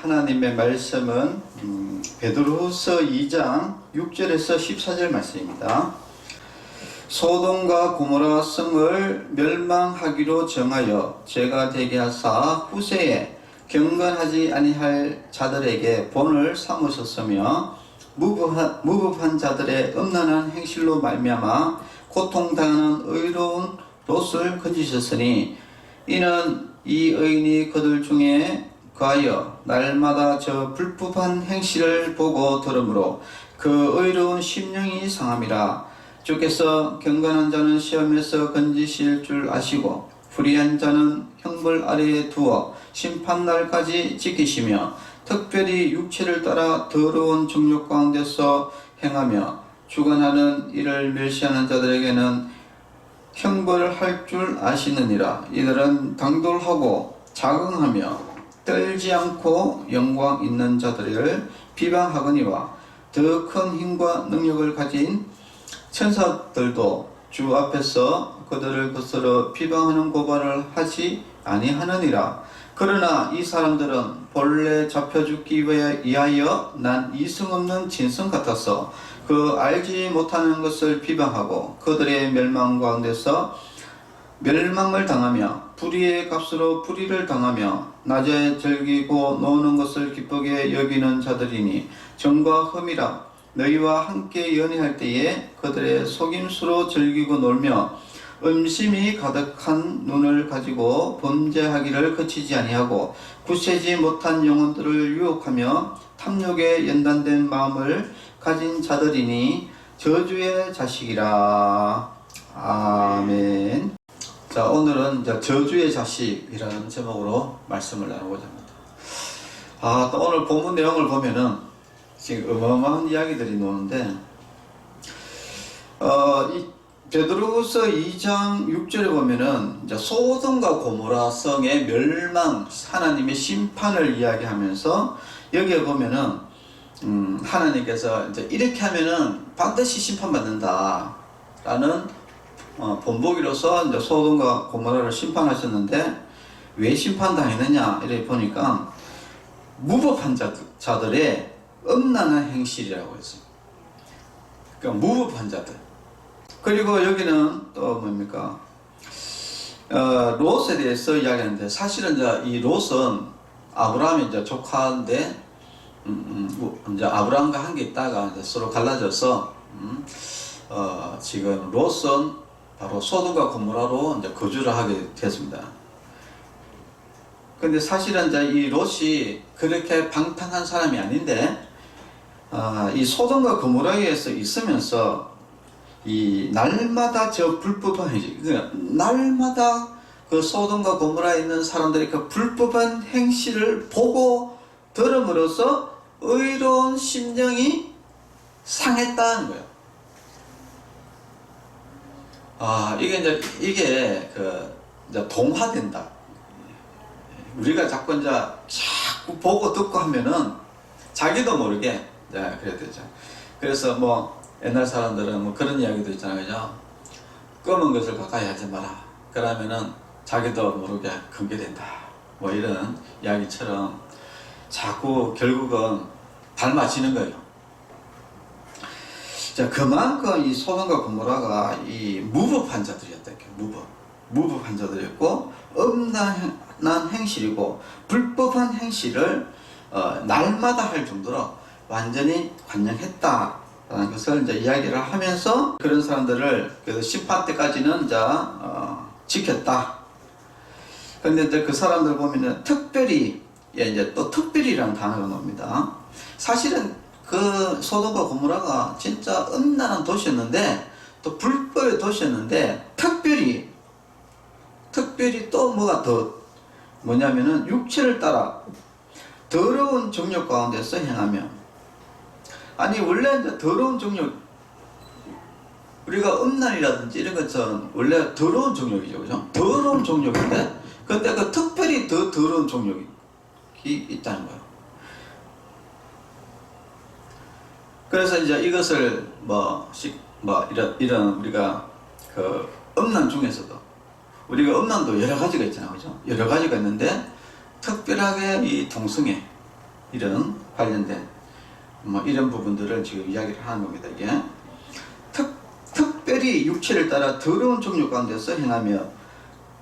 하나님의 말씀은 베드로후서 2장 6절에서 14절 말씀입니다. 소돔과 고모라 성을 멸망하기로 정하여 죄가 되게 하사 후세에 경건하지 아니할 자들에게 본을 삼으셨으며 무법한 자들의 음란한 행실로 말미암아 고통당하는 의로운 롯을 건지셨으니 이는 이 의인이 그들 중에 거하여 날마다 저 불법한 행실을 보고 들으므로 그 의로운 심령이 상함이라. 주께서 경건한 자는 시험에서 건지실 줄 아시고 불의한 자는 형벌 아래에 두어 심판날까지 지키시며 특별히 육체를 따라 더러운 정욕 가운데서 행하며 주관하는 이를 멸시하는 자들에게는 형벌을 할 줄 아시느니라. 이들은 당돌하고 자긍하며 떨지 않고 영광 있는 자들을 비방하거니와 더 큰 힘과 능력을 가진 천사들도 주 앞에서 그들을 거스러 비방하는 고발을 하지 아니하느니라. 그러나 이 사람들은 본래 잡혀 죽기 위하여 난 이성 없는 짐승 같아서 그 알지 못하는 것을 비방하고 그들의 멸망 가운데서 멸망을 당하며 불의의 값으로 불의를 당하며 낮에 즐기고 노는 것을 기쁘게 여기는 자들이니 정과 흠이라. 너희와 함께 연애할 때에 그들의 속임수로 즐기고 놀며 음심이 가득한 눈을 가지고 범죄하기를 그치지 아니하고 굳세지 못한 영혼들을 유혹하며 탐욕에 연단된 마음을 가진 자들이니 저주의 자식이라. 아멘. 자, 오늘은 저주의 자식이라는 제목으로 말씀을 나누고자 합니다. 또 오늘 본문 내용을 보면은 지금 어마어마한 이야기들이 나오는데, 이 베드로후서 2장 6절에 보면은 이제 소돔과 고모라 성의 멸망, 하나님의 심판을 이야기하면서 여기에 보면은 하나님께서 이제 이렇게 하면은 반드시 심판받는다라는 본보기로서 이제 소돔과 고모라를 심판하셨는데 왜 심판당했느냐 이렇게 보니까 무법한 자들의 음란한 행실이라고 했어요. 그러니까 무법한 자들. 그리고 여기는 또 뭡니까? 롯에 대해서 이야기하는데 사실은 이 롯은 아브라함의 이제 조카인데 이제 아브라함과 함께 있다가 이제 서로 갈라져서 지금 롯은 바로 소돔과 고모라로 이제 거주를 하게 됐습니다. 근데 사실은 이제 이 롯이 그렇게 방탕한 사람이 아닌데 이 소돔과 고모라에서 있으면서 이 날마다 저 불법한 행실, 그러니까 날마다 그 소돔과 고모라에 있는 사람들이 그 불법한 행실을 보고 들음으로써 의로운 심령이 상했다는 거예요. 이게 이제 동화된다. 우리가 자꾸 보고 듣고 하면은 자기도 모르게 그래야 되죠. 그래서 옛날 사람들은 그런 이야기도 있잖아요, 그죠? 검은 것을 가까이 하지 마라. 그러면은 자기도 모르게 금게 된다. 이런 이야기처럼 자꾸 결국은 닮아지는 거예요. 자, 그만큼 이 소돔과 고모라가 이 무법한 자들이었다. 무법한 자들이었고, 음란한 행실이고, 불법한 행실을 날마다 할 정도로 완전히 관영했다. 라는 것을 이제 이야기를 하면서 그런 사람들을 그래서 심판 때까지는 지켰다. 근데 이제 그 사람들 보면은 특별히, 이제 또 특별히라는 단어가 나옵니다. 사실은 그 소돔과 고모라가 진짜 음란한 도시였는데, 또 불법의 도시였는데, 특별히 또 뭐가 더 뭐냐면은 육체를 따라 더러운 정욕 가운데서 행하며, 아니 원래 이제 더러운 정욕, 우리가 음란이라든지 이런 것은 원래 더러운 정욕이죠, 그죠? 더러운 정욕인데, 근데 그 특별히 더 더러운 정욕이 있다는 거예요. 그래서 이제 이것을 이런 우리가 그 음란 중에서도 우리가 음란도 여러 가지가 있잖아요, 그죠? 여러 가지가 있는데 특별하게 이 동성애, 이런 관련된 뭐 이런 부분들을 지금 이야기를 하는 겁니다. 이게 특별히 육체를 따라 더러운 종류 가운데서 행하며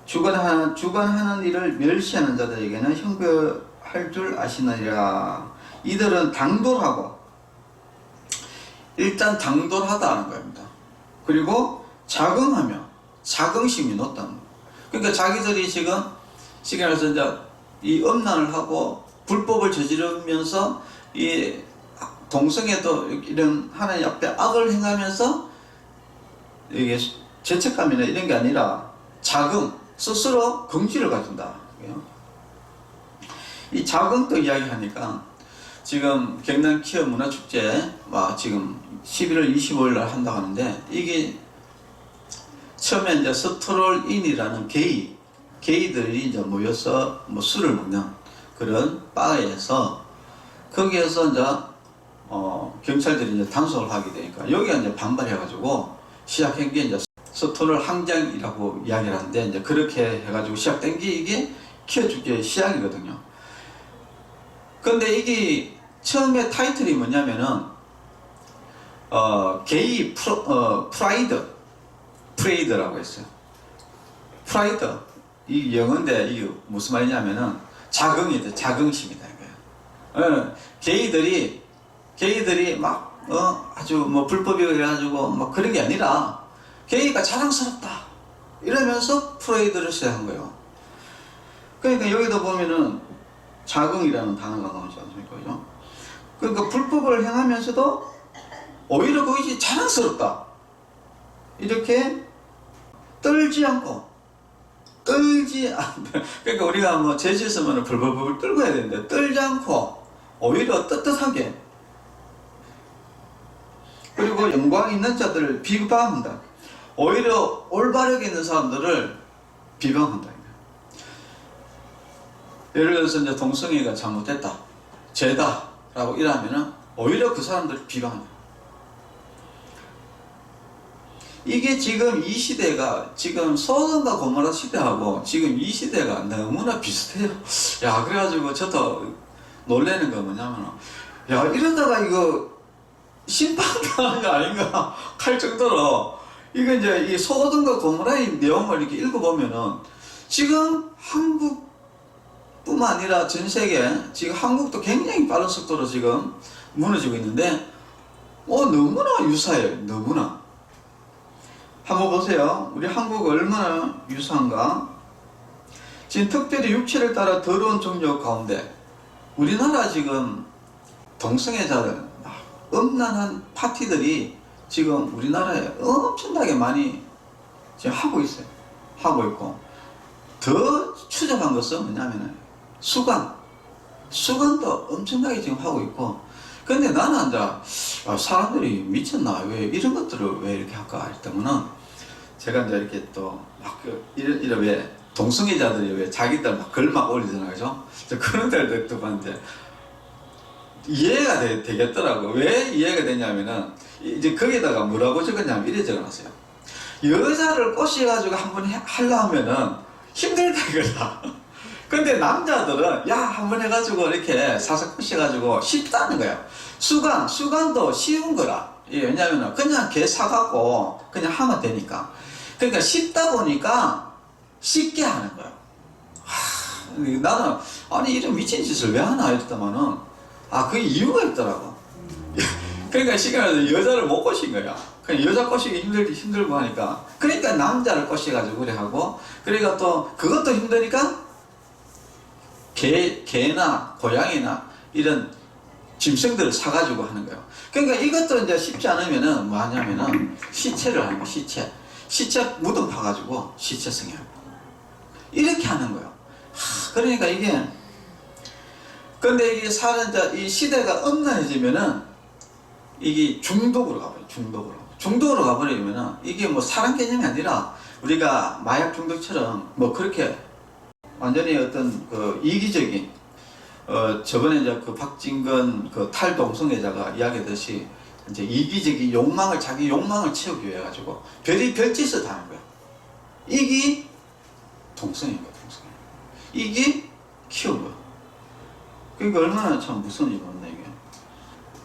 주관하는 일을 멸시하는 자들에게는 형벌할 줄 아시느니라. 이들은 당돌하고, 일단 당돌하다는 겁니다. 그리고 자긍하며 자긍심이 높다는 거예요. 그러니까 자기들이 지금 시간에서 이제 이 음란을 하고 불법을 저지르면서 이 동성애도 이런 하나님 앞에 악을 행하면서 이게 죄책감이나 이런 게 아니라 자긍, 스스로 긍지를 가진다. 이 자긍도 이야기하니까 지금 경남 키어 문화축제 지금 11월 25일 날 한다고 하는데, 이게 처음에 이제 스트롤인이라는 게이들이 이제 모여서 뭐 술을 먹는 그런 바에서, 거기에서 이제 경찰들이 이제 단속을 하게 되니까 여기가 이제 반발해가지고 시작한 게 이제 스트롤 항쟁이라고 이야기를 하는데, 이제 그렇게 해가지고 시작된 게 이게 키어 축제의 시작이거든요. 근데 이게 처음에 타이틀이 뭐냐면은 게이 프레이드라고 했어요. 프라이드, 이 영어인데 이게 무슨 말이냐면은 자긍이다, 자긍심이다 이거예요. 게이들이 막 아주 뭐 불법이 그래가지고 막 그런 게 아니라 게이가 자랑스럽다 이러면서 프레이드를 시작한 거예요. 그러니까 여기도 보면은 자긍이라는 단어가 나오지 않습니까? 그죠? 그러니까 불법을 행하면서도 오히려 그것이 자랑스럽다. 이렇게 떨지 않고, 그러니까 우리가 뭐 재주 있으면 벌벌벌 떨고 해야 되는데, 떨지 않고 오히려 떳떳하게, 그리고 영광 있는 자들을 비방한다. 오히려 올바르게 있는 사람들을 비방한다. 예를 들어서 이제 동성애가 잘못됐다, 죄다 라고 이러면은 오히려 그 사람들을 비방한다. 이게 지금 이 시대가, 지금 소돔과 고모라 시대하고 지금 이 시대가 너무나 비슷해요. 야, 그래가지고 저도 놀라는 거 뭐냐면, 야, 이러다가 이거 심판당하는 거 아닌가 할 정도로, 이거 이제 이 소돔과 고모라의 내용을 이렇게 읽어보면은 지금 한국뿐만 아니라 전 세계, 지금 한국도 굉장히 빠른 속도로 지금 무너지고 있는데, 너무나 유사해요. 너무나. 한번 보세요. 우리 한국 얼마나 유사한가? 지금 특별히 육체를 따라 더러운 종류 가운데 우리나라 지금 동성애자들 음란한 파티들이 지금 우리나라에 엄청나게 많이 지금 하고 있어요. 하고 있고, 더 추적한 것은 뭐냐면은 수관도 엄청나게 지금 하고 있고. 근데 나는 이제 사람들이 미쳤나, 왜 이런 것들을 왜 이렇게 할까 했더니는, 제가 이제 이렇게 또 막 이런 왜 동성애자들이 왜 자기들 막 글 막 올리잖아요, 그죠? 그런 데를 또 봤는데 이해가 되겠더라고. 왜 이해가 되냐면은, 이제 거기다가 뭐라고 적었냐면 이래 적어놨어요. 여자를 꼬셔가지고 한번 하려면은 힘들다 이거다. 근데 남자들은 야 한번 해가지고 이렇게 사서 꼬셔가지고 쉽다는 거예요. 수관도 쉬운 거라. 왜냐면은 그냥 걔 사갖고 그냥 하면 되니까. 그러니까 쉽다 보니까 쉽게 하는 거예요. 나는 아니 이런 미친 짓을 왜 하나 이랬더만은, 그 이유가 있더라고. 그러니까 시간에 여자를 못 꼬신 거야. 그냥 여자 꼬시기 힘들고 하니까, 그러니까 남자를 꼬셔가지고 그래 하고, 그러니까 또 그것도 힘드니까 개나 고양이나 이런 짐승들을 사가지고 하는 거예요. 그러니까 이것도 이제 쉽지 않으면은 뭐 하냐면은 시체를 하는 거예요. 시체 무덤 파가지고 시체 성형하고 이렇게 하는 거예요. 그러니까 이게, 근데 이게 이 시대가 음란해지면은 이게 중독으로 가버려요. 중독으로 가버리면은 이게 뭐 사람 개념이 아니라 우리가 마약 중독처럼 뭐 그렇게 완전히 어떤 그 이기적인, 저번에 이제 그 박진건 그 탈동성애자가 이야기했듯이 이제 이기적인 자기 욕망을 채우기 위해 가지고 별짓을 다 하는 거야. 이게 동성애인 거야, 동성애. 이게 키운 거야. 그러니까 얼마나 참 무서운지 모른다 이게.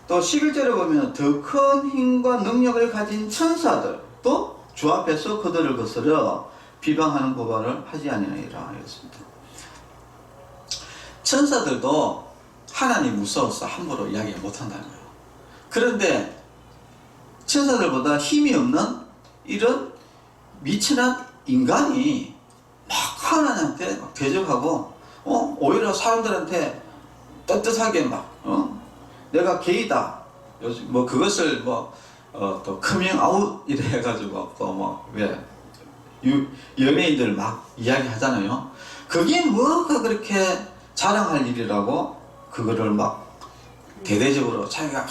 또 11절에 보면 더 큰 힘과 능력을 가진 천사들도 주 앞에서 그들을 거스려 비방하는 고발을 하지 아니하리라 이랬습니다. 천사들도 하나님 무서워서 함부로 이야기 못한다는 거예요. 그런데 천사들보다 힘이 없는 이런 미천한 인간이 막 하나님한테 막 대적하고 오히려 사람들한테 떳떳하게 막 내가 게이다 뭐 그것을 또 커밍 아웃 이래 해가지고 또 뭐 왜 연예인들 막 이야기 하잖아요. 그게 뭐가 그렇게 자랑할 일이라고 그거를 막 대대적으로 자기가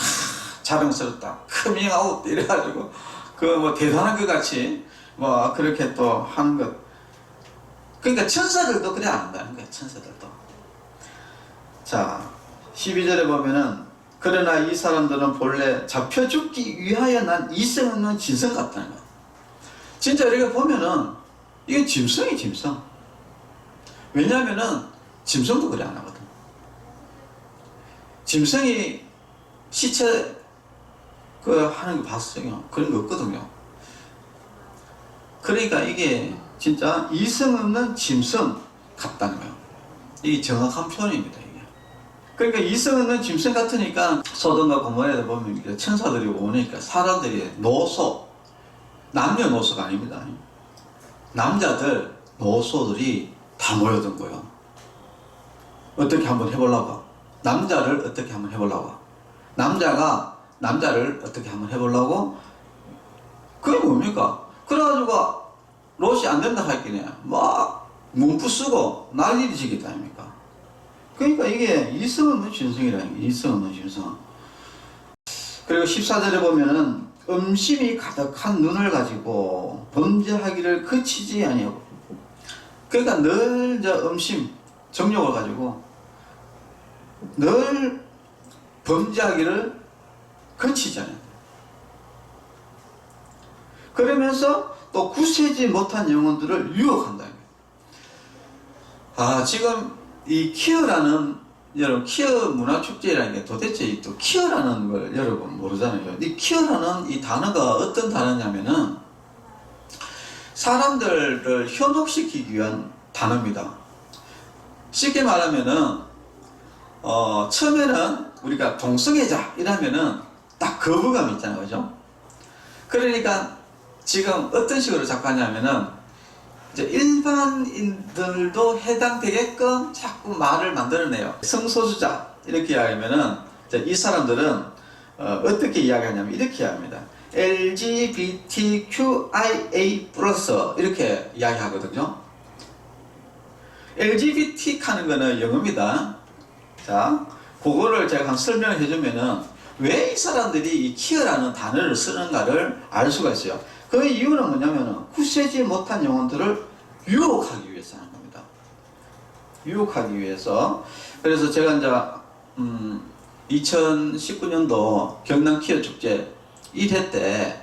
자랑스럽다 커밍 아웃 이래가지고 그 뭐 대단한 것 같이 뭐 그렇게 또 하는 것. 그러니까 천사들도 그래 안 한다는 거야. 천사들도. 자 12절에 보면은 그러나 이 사람들은 본래 잡혀 죽기 위하여 난 이성 없는 짐승 같다는 거야. 진짜 우리가 보면은 이게 짐승이 짐승. 왜냐하면은 짐승도 그래 안 하거든. 짐승이 시체 하는 거 봤어요. 그런 거 없거든요. 그러니까 이게 진짜 이성 없는 짐승 같다는 거예요. 이게 정확한 표현입니다. 이게. 그러니까 이성 없는 짐승 같으니까 소돔과 고모라에 보면 천사들이 오니까 사람들이 노소, 남녀노소가 아닙니다. 남자들, 노소들이 다 모여든 거예요. 어떻게 한번 해보려고. 남자를 어떻게 한번 해보려고. 남자가 남자를 어떻게 한번 해보려고. 그게 뭡니까? 그래가지고 롯이 안 된다 할기네 막 문구 쓰고 난리를 지겠다 아닙니까? 그러니까 이게 이성 없는 짐승이라는 게 이성 없는 짐승. 그리고 14절에 보면은 음심이 가득한 눈을 가지고 범죄하기를 그치지 아니하고. 그러니까 늘 음심 정욕을 가지고 늘 범죄하기를 그치지 않아요. 그러면서 또 굳세지 못한 영혼들을 유혹한다는 거예요. 지금 이 퀴어라는, 여러분 퀴어 문화축제라는 게 도대체 또 퀴어라는 걸 여러분 모르잖아요. 이 퀴어라는 이 단어가 어떤 단어냐면은 사람들을 현혹시키기 위한 단어입니다. 쉽게 말하면은 처음에는 우리가 동성애자 이러면은 딱 거부감이 있잖아요. 그죠? 그러니까 지금 어떤 식으로 자꾸 하냐면은 이제 일반인들도 해당되게끔 자꾸 말을 만들어내요. 성소수자 이렇게 이야기하면은 이 사람들은 어떻게 이야기하냐면 이렇게 이야기합니다. LGBTQIA+ 이렇게 이야기하거든요. LGBT 하는 거는 영어입니다. 자, 그거를 제가 한 설명을 해주면은 왜 이 사람들이 이 퀴어라는 단어를 쓰는가를 알 수가 있어요. 그 이유는 뭐냐면은 굳세지 못한 영혼들을 유혹하기 위해서 하는 겁니다. 유혹하기 위해서. 그래서 제가 이제 2019년도 경남 퀴어 축제 1회 때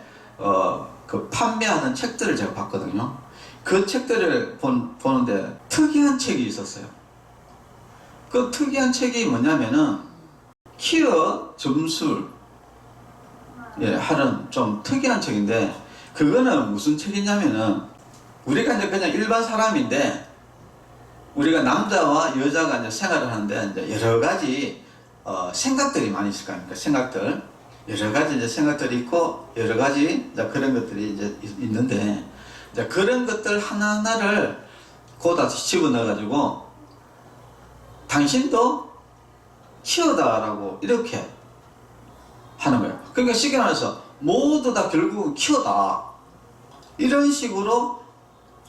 그 판매하는 책들을 제가 봤거든요. 그 책들을 보는데 특이한 책이 있었어요. 그 특이한 책이 뭐냐면은 퀴어 점술 하는 좀 특이한 책인데, 그거는 무슨 책이냐면은 우리가 이제 그냥 일반 사람인데 우리가 남자와 여자가 이제 생활을 하는데 이제 여러 가지 생각들이 많이 있을 거 아닙니까? 생각들 여러 가지 이제 생각들이 있고 여러 가지 이제 그런 것들이 이제 있는데, 이제 그런 것들 하나하나를 거기다 집어넣어 가지고 당신도 퀴어다라고 이렇게 하는 거예요. 그러니까 쉽게 말해서 모두 다 결국은 퀴어다 이런 식으로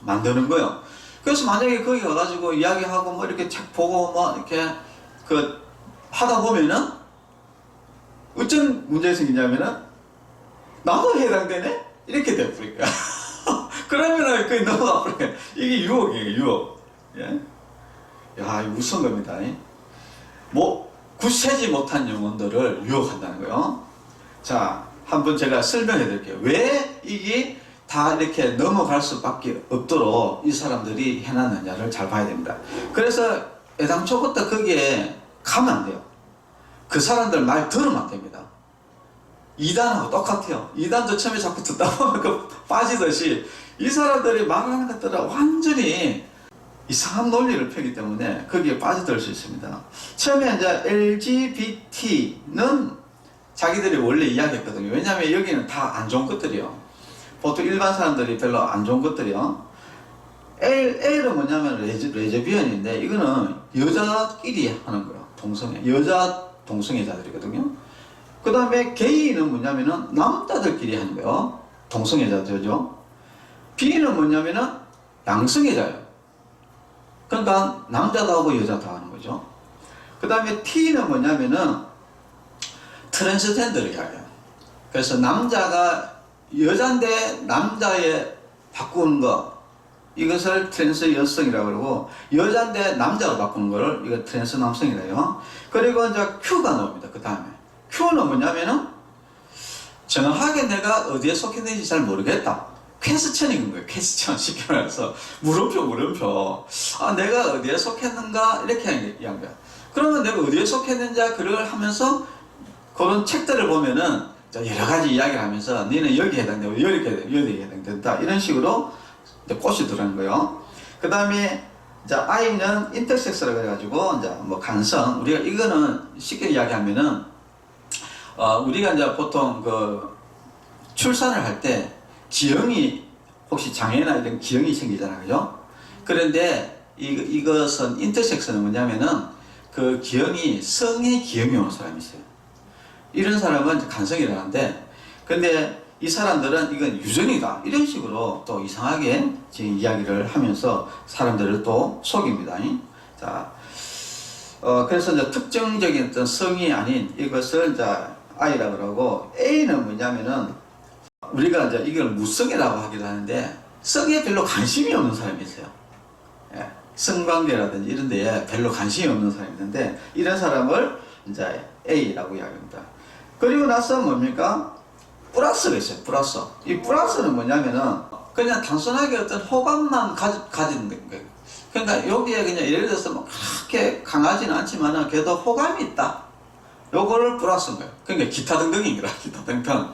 만드는 거예요. 그래서 만약에 거기 가가지고 이야기하고 뭐 이렇게 책 보고 뭐 이렇게 하다 보면은 어떤 문제가 생기냐면은 나도 해당되네? 이렇게 돼버릴 거야. 그러면은 그게 넘어가 버려요. 이게 유혹이에요, 유혹. 예? 야, 이거 무서운 겁니다. 뭐 굳세지 못한 영혼들을 유혹한다는 거예요. 자, 한번 제가 설명해 드릴게요. 왜 이게 다 이렇게 넘어갈 수밖에 없도록 이 사람들이 해놨느냐를 잘 봐야 됩니다. 그래서 애당초부터 거기에 가면 안 돼요. 그 사람들 말 들으면 안 됩니다. 이단하고 똑같아요. 이단도 처음에 자꾸 듣다 보면 그 빠지듯이 이 사람들이 말하는 것들은 완전히 이상한 논리를 펴기 때문에 거기에 빠져들 수 있습니다. 처음에 이제 LGBT는 자기들이 원래 이야기했거든요. 왜냐하면 여기는 다 안 좋은 것들이요. 보통 일반 사람들이 별로 안 좋은 것들이요. L은 뭐냐면 레즈비언인데 이거는 여자끼리 하는 거예요. 여자 동성애자들이거든요. 그 다음에 게이는 뭐냐면은 남자들끼리 하는 거예요. 동성애자죠. B는 뭐냐면은 양성애자예요. 그러니까 남자도 하고 여자도 하는 거죠. 그 다음에 T는 뭐냐면은 트랜스젠더를 이야기해요. 그래서 남자가 여자인데 남자에 바꾸는 거, 이것을 트랜스 여성이라고 그러고, 여자인데 남자로 바꾸는 거를 이거 트랜스 남성이래요. 그리고 이제 Q가 나옵니다. 그 다음에 Q는 뭐냐면은 정확하게 내가 어디에 속했는지 잘 모르겠다. 퀘스천인 거예요. 퀘스천 쉽게 말해서 물음표. 아, 내가 어디에 속했는가 이렇게 이야기한 거야. 그러면 내가 어디에 속했는지 그걸 하면서 그런 책들을 보면은 여러 가지 이야기를 하면서 너는 여기에 해당되고 여기에 해당된다 이런 식으로 이제 꽃이 들어가는 거예요. 그 다음에 이제 I는 인터섹스라고 해가지고 이제 뭐 간성, 우리가 이거는 쉽게 이야기하면은 우리가 이제 보통 그 출산을 할 때 기형이 혹시 장애나 이런 기형이 생기잖아요, 그죠? 그런데 이것은 인터섹스는 뭐냐면은 그 기형이 성의 기형이 오는 사람이 있어요. 이런 사람은 간성이라는데, 근데 이 사람들은 이건 유전이다 이런 식으로 또 이상하게 지금 이야기를 하면서 사람들을 또 속입니다. 자, 그래서 이제 특정적인 어떤 성이 아닌 이것을 이제 I라고 그러고, A는 뭐냐면은 우리가 이제 이걸 무성이라고 하기도 하는데 성에 별로 관심이 없는 사람이 있어요. 예, 성관계라든지 이런 데에 별로 관심이 없는 사람이 있는데 이런 사람을 이제 A라고 이야기합니다. 그리고 나서 뭡니까? 플러스가 있어요. 플러스. 이 플러스는 뭐냐면은 그냥 단순하게 어떤 호감만 가지는 거예요. 그러니까 여기에 그냥 예를 들어서 뭐 그렇게 강하지는 않지만은 그래도 호감이 있다. 요거를 플러스인 거예요. 그러니까 기타 등등인 거라. 기타 등등.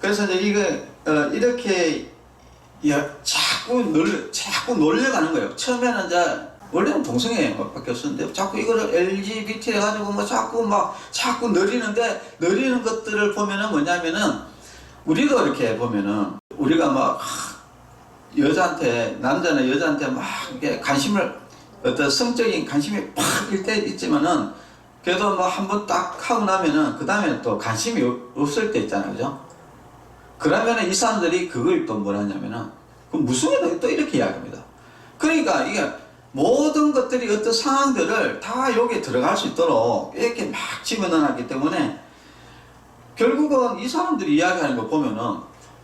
그래서 이제 이거 이렇게 자꾸 놀려가는 거예요. 처음에는 이제 원래는 동성애밖에 없었는데 자꾸 이거를 LGBT 해가지고 뭐 자꾸 느리는 것들을 보면은 뭐냐면은 우리도 이렇게 보면은 우리가 막 남자나 여자한테 막 이렇게 관심을 어떤 성적인 관심이 팍 일 때 있지만은 그래도 뭐 한번 딱 하고 나면은 그 다음에 또 관심이 없을 때 있잖아요, 그죠? 그러면은 이 사람들이 그걸 또 뭐라 하냐면은 그 무성애다 또 이렇게 이야기합니다. 그러니까 이게 모든 것들이 어떤 상황들을 다 여기에 들어갈 수 있도록 이렇게 막 집어넣어놨기 때문에 결국은 이 사람들이 이야기하는 거 보면은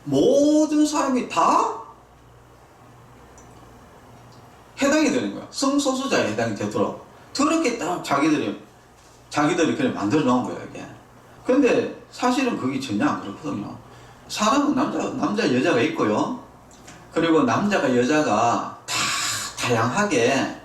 모든 사람이 다 해당이 되는 거야. 성소수자에 해당이 되도록 그렇게 딱 자기들이 그래 만들어 놓은 거예요, 이게. 근데 사실은 그게 전혀 안 그렇거든요. 사람은 남자 여자가 있고요. 그리고 남자가 여자가 다 다양하게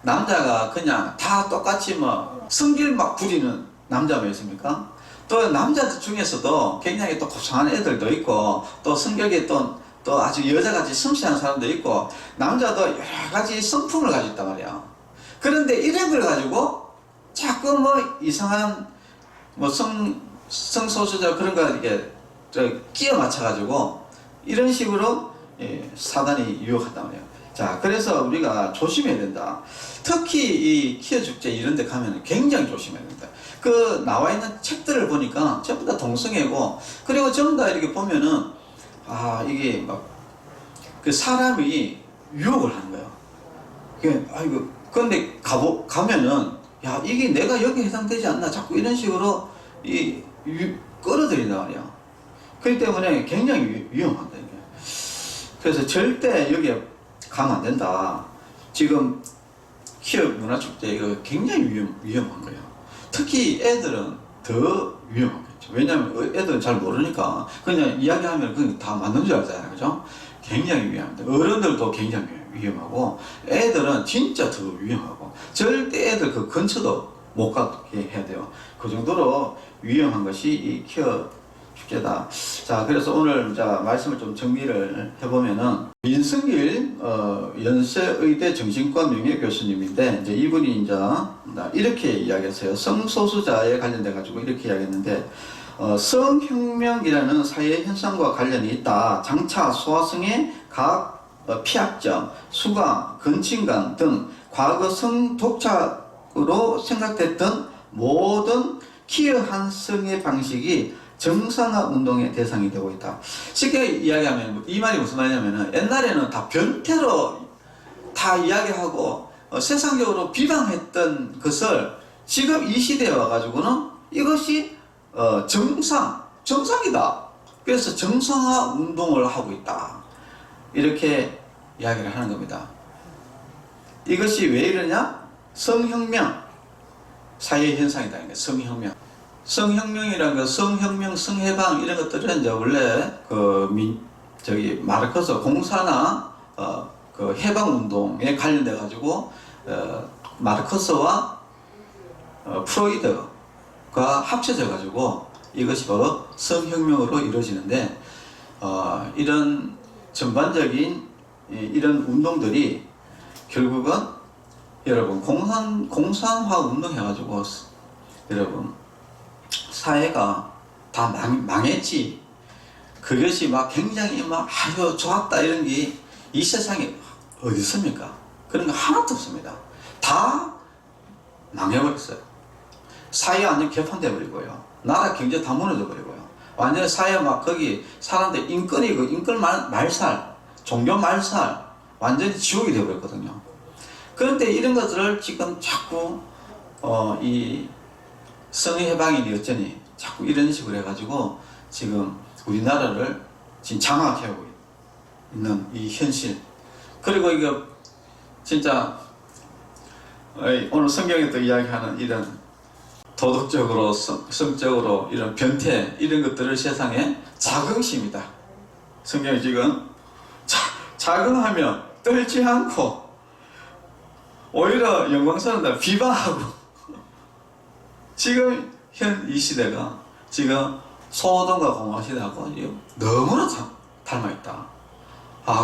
남자가 그냥 다 똑같이 뭐 성질 막 부리는 남자가 있습니까? 또 남자들 중에서도 굉장히 또 고상한 애들도 있고 또 성격이 또 아주 여자같이 섬세한 사람도 있고 남자도 여러 가지 성품을 가지고 있단 말이야. 그런데 이런 걸 가지고 자꾸 뭐 이상한 뭐 성소수자 그런 거 이렇게 끼워 맞춰가지고 이런 식으로 사단이 유혹한단 말이에요. 자, 그래서 우리가 조심해야 된다. 특히 이 키어 축제 이런 데 가면 굉장히 조심해야 된다. 그 나와 있는 책들을 보니까 전부 다 동성애고, 그리고 전부 다 이렇게 보면은 이게 막 그 사람이 유혹을 하는 거예요. 근데 가면은 야, 이게 내가 여기에 해당되지 않나 자꾸 이런 식으로 끌어들인단 말이야. 그렇기 때문에 굉장히 위험하다 이게. 그래서 절대 여기에 가면 안 된다. 지금 키어 문화축제 이거 굉장히 위험한 거예요. 특히 애들은 더 위험한 거예요. 왜냐면 애들은 잘 모르니까 그냥 이야기하면 그냥 다 맞는 줄 알잖아요. 그죠? 굉장히 위험합니다. 어른들도 굉장히 위험하고 애들은 진짜 더 위험하고 절대 애들 그 근처도 못 가게 해야 돼요. 그 정도로 위험한 것이 이 키어 축제다. 자, 그래서 오늘 자 말씀을 좀 정리를 해보면은 민승길 연세의대 정신과 명예 교수님인데 이제 이분이 이제 이렇게 이야기했어요. 성소수자에 관련돼 가지고 이렇게 이야기했는데 성혁명이라는 사회 현상과 관련이 있다. 장차 소아성의 각 피약점, 수강, 근친강 등 과거 성독착으로 생각됐던 모든 키어한 성의 방식이 정상화 운동의 대상이 되고 있다. 쉽게 이야기하면 이 말이 무슨 말이냐면 옛날에는 다 변태로 다 이야기하고 세상적으로 비방했던 것을 지금 이 시대에 와가지고는 이것이 정상이다. 그래서 정상화 운동을 하고 있다. 이렇게 이야기를 하는 겁니다. 이것이 왜 이러냐? 성혁명, 사회현상이다. 성혁명. 성혁명이라는 거, 성혁명, 성해방 이런 것들은 이제 원래 마르크스 공사나 그 해방운동에 관련돼 가지고 마르크스와 프로이드가 합쳐져 가지고 이것이 바로 성혁명으로 이루어지는데 이런 전반적인 이런 운동들이 결국은 여러분 공산화 운동 해가지고 여러분 사회가 다 망했지. 그것이 막 굉장히 막 아유 좋았다 이런 게 이 세상에 어디 있습니까? 그런 거 하나도 없습니다. 다 망해버렸어요. 사회 완전 개판돼 버리고요. 나라 경제 다 무너져 버리고요. 완전 사회 막 거기 사람들 인권이고 인권 말살, 종교 말살 완전히 지옥이 되어 버렸거든요. 그런데 이런 것들을 지금 자꾸 이 성의 해방이니 어쩌니 자꾸 이런 식으로 해가지고 지금 우리나라를 지금 장악하고 있는 이 현실. 그리고 이거 진짜 오늘 성경에 또 이야기하는 이런 도덕적으로 성적으로 이런 변태 이런 것들을 세상에 자긍심이다. 성경이 지금 자긍하면 떨지 않고 오히려 영광스러운 비방하고 지금 현 이 시대가 지금 소돔과 고모라 시대하고 너무나 닮아있다.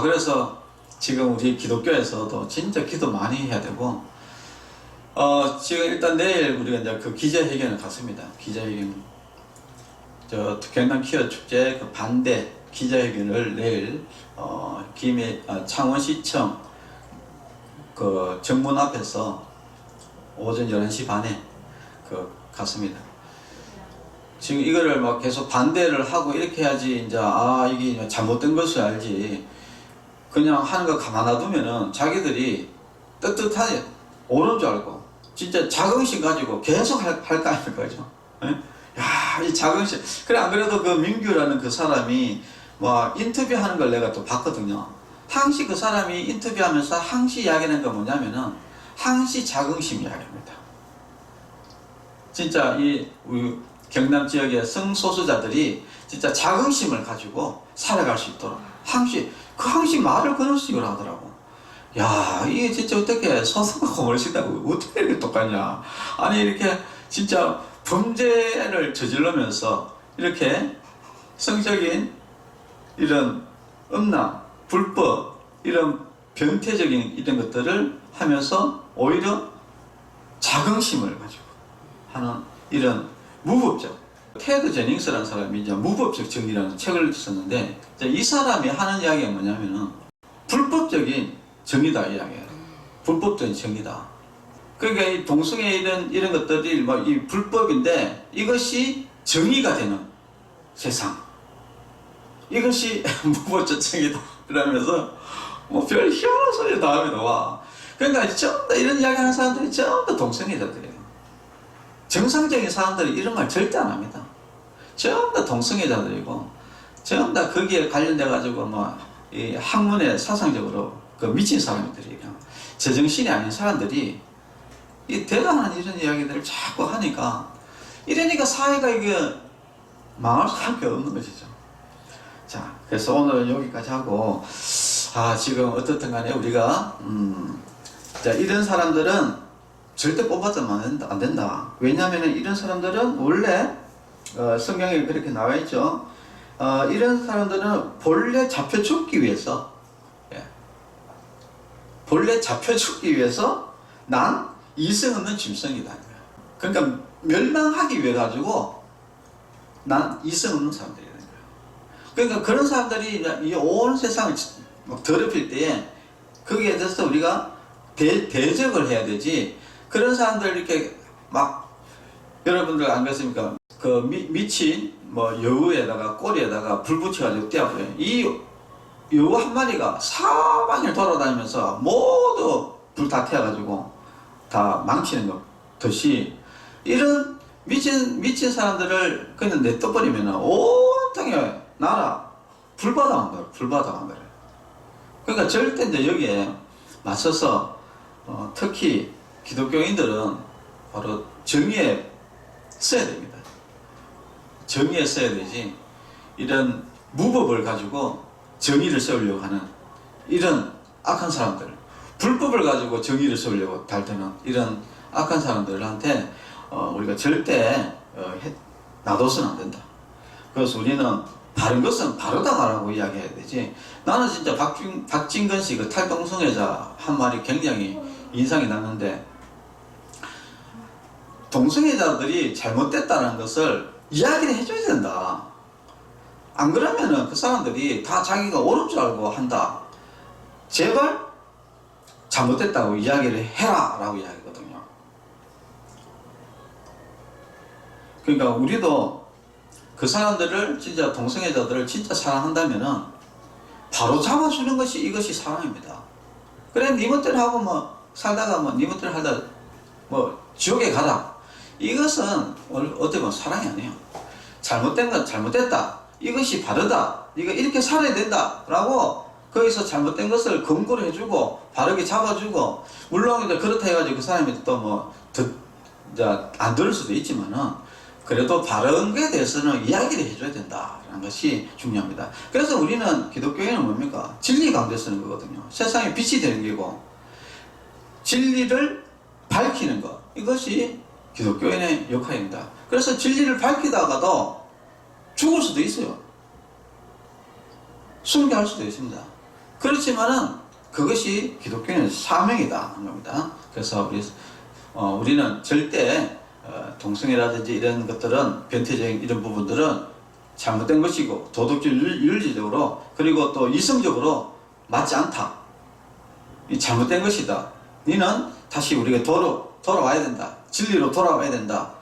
그래서 지금 우리 기독교에서도 진짜 기도 많이 해야 되고 지금 일단 내일 우리가 이제 그 기자회견을 갔습니다. 기자회견 경남 키어 축제 그 반대 기자회견을 내일 창원시청 그 정문 앞에서 오전 11시 반에 갔습니다. 지금 이거를 막 계속 반대를 하고 이렇게 해야지 이제 이게 잘못된 것을 알지. 그냥 하는 거 가만 놔두면은 자기들이 떳떳하게 오는 줄 알고 진짜 자긍심 가지고 계속 할 거 아닙니까? 그죠? 야, 이 자긍심. 그래, 안 그래도 그 민규라는 그 사람이 뭐 인터뷰하는 걸 내가 또 봤거든요. 항시 그 사람이 인터뷰하면서 항시 이야기하는 건 뭐냐면은 항시 자긍심 이야기합니다. 진짜 우리 경남 지역의 성소수자들이 진짜 자긍심을 가지고 살아갈 수 있도록 항시 말을 그런 식으로 하더라고. 야, 이게 진짜 어떻게 서성하고 멀시다고 어떻게 이렇게 똑같냐. 아니 이렇게 진짜 범죄를 저질러면서 이렇게 성적인 이런 음란, 불법 이런 변태적인 이런 것들을 하면서 오히려 자긍심을 가지고 하는 이런 무법적 테드 제닝스라는 사람이 이제 무법적 정의라는 책을 썼는데 이 사람이 하는 이야기가 뭐냐면은 불법적인 정의다 이야기예요. 불법적인 정의다. 그러니까 이 동성애 이런 것들이 뭐 이 불법인데 이것이 정의가 되는 세상. 이것이 무법적 정의다. 그러면서 뭐 별 희한한 소리 다 합니다. 와. 그러니까 전부 다 이런 이야기 하는 사람들이 전부 다 동성애자들이에요. 정상적인 사람들이 이런 말 절대 안 합니다. 전부 다 동성애자들이고, 전부 다 거기에 관련돼 가지고 이 학문에 사상적으로 그 미친 사람들이 그냥 제정신이 아닌 사람들이 이 대단한 이런 이야기들을 자꾸 하니까 이러니까 사회가 이게 망할 수밖에 없는 것이죠. 자, 그래서 오늘은 여기까지 하고, 지금 어떻든 간에 우리가 자, 이런 사람들은 절대 뽑아서는 안 된다. 왜냐하면 이런 사람들은 원래 성경에 그렇게 나와 있죠. 이런 사람들은 본래 잡혀 죽기 위해서, 본래 잡혀 죽기 위해서 난 이성 없는 짐승이다. 그러니까 멸망하기 위해 가지고 난 이성 없는 사람들이라는 거예요. 그러니까 그런 사람들이 이 온 세상을 더럽힐 때에 거기에 대해서 우리가 대적을 해야 되지. 그런 사람들 이렇게 막 여러분들 안 그렇습니까? 그 미친 여우에다가 꼬리에다가 불 붙여가지고 떼어버려요. 이 여우 한 마리가 사방을 돌아다니면서 모두 불 다 태워가지고 다 망치는 것 듯이 이런 미친 사람들을 그냥 냅둬버리면 온통에 나라 불바다만 거예요. 불바다만 거예요. 그러니까 절대 이제 여기에 맞서서 특히 기독교인들은 바로 정의에 써야 됩니다. 정의에 써야 되지, 이런 무법을 가지고 정의를 세우려고 하는 이런 악한 사람들, 불법을 가지고 정의를 세우려고 달드는 이런 악한 사람들한테 우리가 절대 놔둬서는 안 된다. 그래서 우리는 바른 것은 바르다 말하고 이야기해야 되지. 나는 진짜 박진건 씨 그 탈동성애자 한 말이 굉장히 인상이 났는데, 동성애자들이 잘못됐다는 것을 이야기를 해줘야 된다. 안 그러면은 그 사람들이 다 자기가 옳은 줄 알고 한다. 제발 잘못됐다고 이야기를 해라 라고 이야기거든요. 그러니까 우리도 그 사람들을 진짜 동성애자들을 진짜 사랑한다면은 바로 잡아주는 것이 이것이 사랑입니다. 그래 니 멋대로 하고 살다가 니 멋대로 하다 지옥에 가라. 이것은 어떻게 보면 사랑이 아니에요. 잘못된 건 잘못됐다. 이것이 바르다. 이거 이렇게 살아야 된다. 라고 거기서 잘못된 것을 권고를 해주고 바르게 잡아주고, 물론 이제 그렇다 해가지고 그 사람이 또 안 들을 수도 있지만은 그래도 바른 것에 대해서는 이야기를 해줘야 된다라는 것이 중요합니다. 그래서 우리는 기독교인은 뭡니까? 진리 가운데 쓰는 거거든요. 세상에 빛이 되는 게고 진리를 밝히는 것, 이것이 기독교인의 역할입니다. 그래서 진리를 밝히다가도 죽을 수도 있어요. 순교할 수도 있습니다. 그렇지만은 그것이 기독교인의 사명이다 하는 겁니다. 그래서 우리는 절대 동성애라든지 이런 것들은 변태적인 이런 부분들은 잘못된 것이고 도덕적 윤리적으로 그리고 또 이성적으로 맞지 않다. 이 잘못된 것이다. 너는 다시 우리가 돌아와야 된다. 진리로 돌아와야 된다.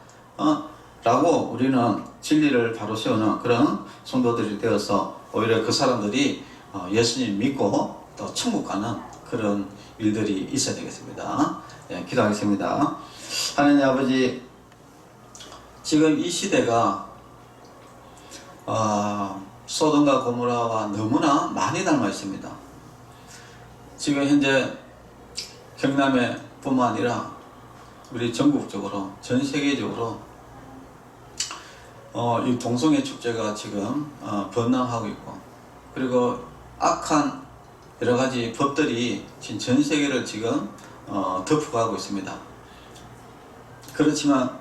라고 우리는 진리를 바로 세우는 그런 성도들이 되어서 오히려 그 사람들이 예수님 믿고 또 천국 가는 그런 일들이 있어야 되겠습니다. 기도하겠습니다. 하나님 아버지, 지금 이 시대가 소돔과 고모라와 너무나 많이 닮아 있습니다. 지금 현재 경남에 뿐만 아니라 우리 전국적으로 전 세계적으로 이 동성애 축제가 지금 번영하고 있고, 그리고 악한 여러 가지 법들이 지금 전 세계를 지금 덮어가고 있습니다. 그렇지만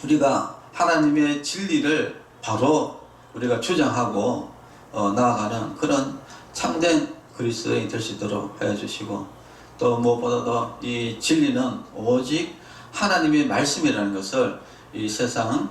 우리가 하나님의 진리를 바로 우리가 주장하고 나아가는 그런 참된 그리스도인이 될 수 있도록 해 주시고, 또 무엇보다도 이 진리는 오직 하나님의 말씀이라는 것을 이 세상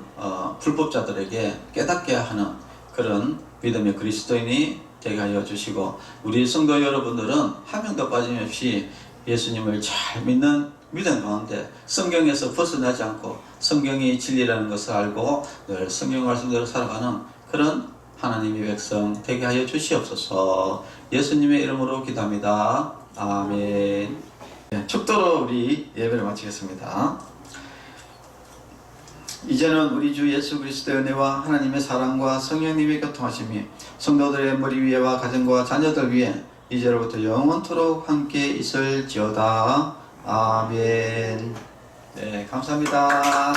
불법자들에게 깨닫게 하는 그런 믿음의 그리스도인이 되게 하여 주시고, 우리 성도 여러분들은 한 명도 빠짐없이 예수님을 잘 믿는 믿음 가운데 성경에서 벗어나지 않고 성경이 진리라는 것을 알고 늘 성경 말씀대로 살아가는 그런 하나님의 백성 되게 하여 주시옵소서. 예수님의 이름으로 기도합니다. 아멘. 축도로 우리 예배를 마치겠습니다. 이제는 우리 주 예수 그리스도의 은혜와 하나님의 사랑과 성령님의 교통하심이 성도들의 머리 위에와 가정과 자녀들 위에 이제로부터 영원토록 함께 있을지어다. 아멘. 네, 감사합니다.